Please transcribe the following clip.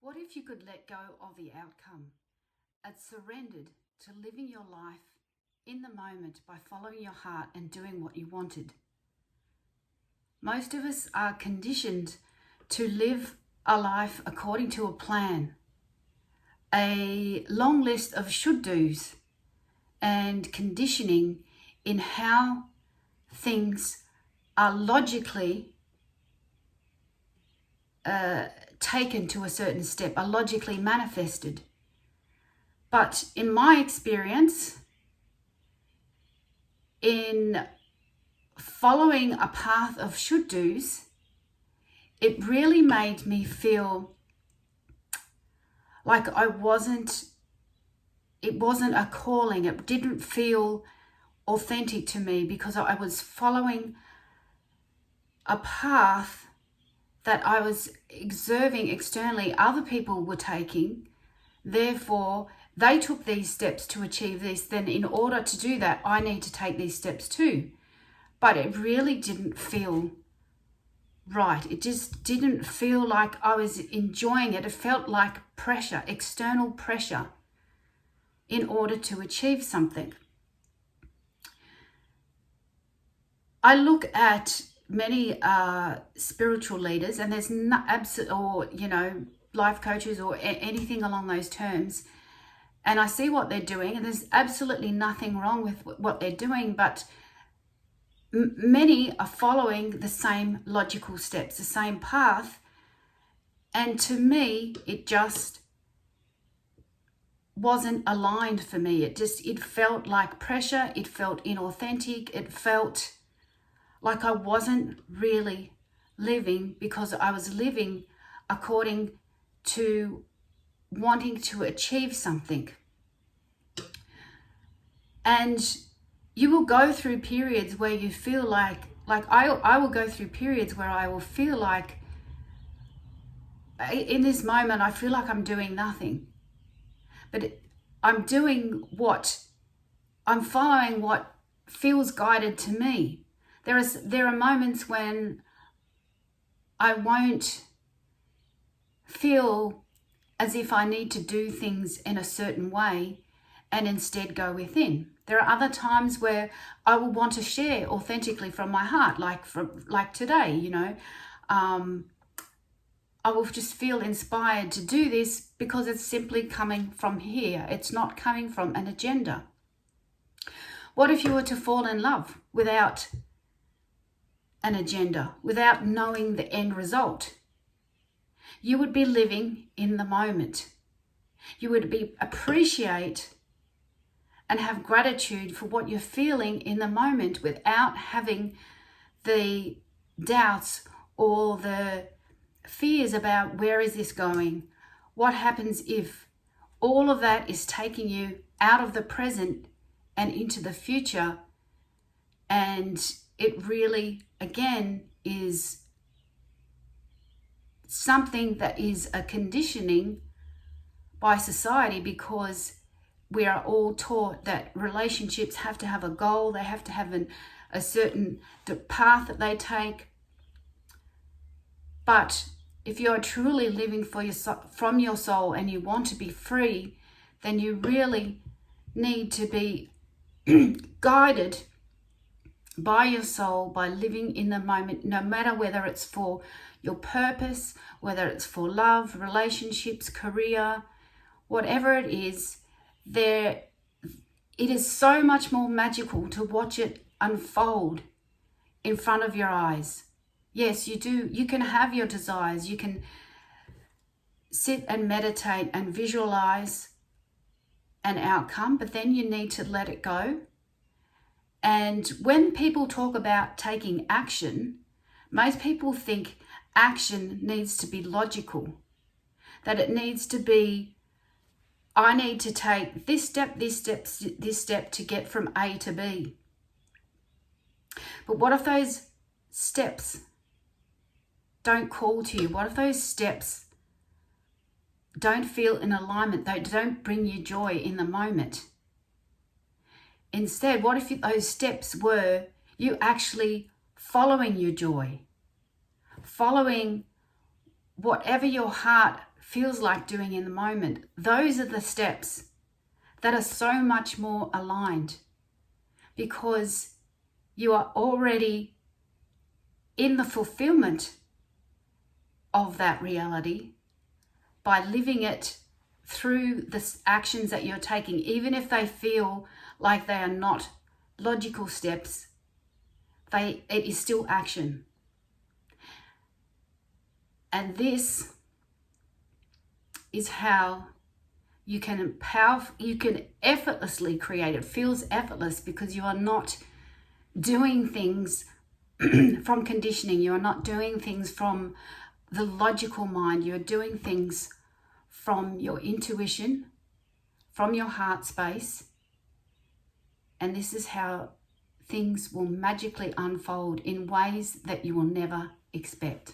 What if you could let go of the outcome and surrendered to living your life in the moment by following your heart and doing what you wanted? Most of us are conditioned to live a life according to a plan, a long list of should-dos, and conditioning in how things are logically taken to a certain step, are logically manifested. But in my experience, in following a path of should-dos, it really made me feel like it wasn't a calling. It didn't feel authentic to me because I was following a path that I was observing externally other people were taking. Therefore, they took these steps to achieve this. Then in order to do that, I need to take these steps too. But it really didn't feel right. It just didn't feel like I was enjoying it. It felt like pressure, external pressure, in order to achieve something. I look at many spiritual leaders, and there's no life coaches or anything along those terms, and I see what they're doing, and there's absolutely nothing wrong with what they're doing, but many are following the same logical steps, the same path, and to me, it just wasn't aligned for me. It felt like pressure. It felt inauthentic. It felt like I wasn't really living, because I was living according to wanting to achieve something. And you will go through periods where you feel like I will go through periods where I will feel like in this moment I feel like I'm doing nothing. But I'm following what feels guided to me. There are moments when I won't feel as if I need to do things in a certain way and instead go within. There are other times where I will want to share authentically from my heart, like today, I will just feel inspired to do this because it's simply coming from here. It's not coming from an agenda. What if you were to fall in love without an agenda, without knowing the end result? You would be living in the moment. You would appreciate and have gratitude for what you're feeling in the moment without having the doubts or the fears about where is this going? What happens if? All of that is taking you out of the present and into the future. And it really, again, is something that is a conditioning by society, because we are all taught that relationships have to have a goal. They have to have a certain path that they take. But if you're truly living from your soul and you want to be free, then you really need to be guided by your soul, by living in the moment, no matter whether it's for your purpose, whether it's for love, relationships, career, whatever it is. It is so much more magical to watch it unfold in front of your eyes. Yes, you do. You can have your desires. You can sit and meditate and visualize an outcome, but then you need to let it go. And when people talk about taking action, most people think action needs to be logical, that it needs to be, I need to take this step, this step, this step to get from A to B. But what if those steps don't call to you? What if those steps don't feel in alignment? They don't bring you joy in the moment. Instead, what if those steps were you actually following your joy, following whatever your heart feels like doing in the moment, those are the steps that are so much more aligned, because you are already in the fulfillment of that reality by living it through the actions that you're taking, even if they feel like they are not logical steps. It is still action. And this is how you can effortlessly create. It feels effortless because you are not doing things from conditioning. You are not doing things from the logical mind. You're doing things from your intuition, from your heart space. And this is how things will magically unfold in ways that you will never expect.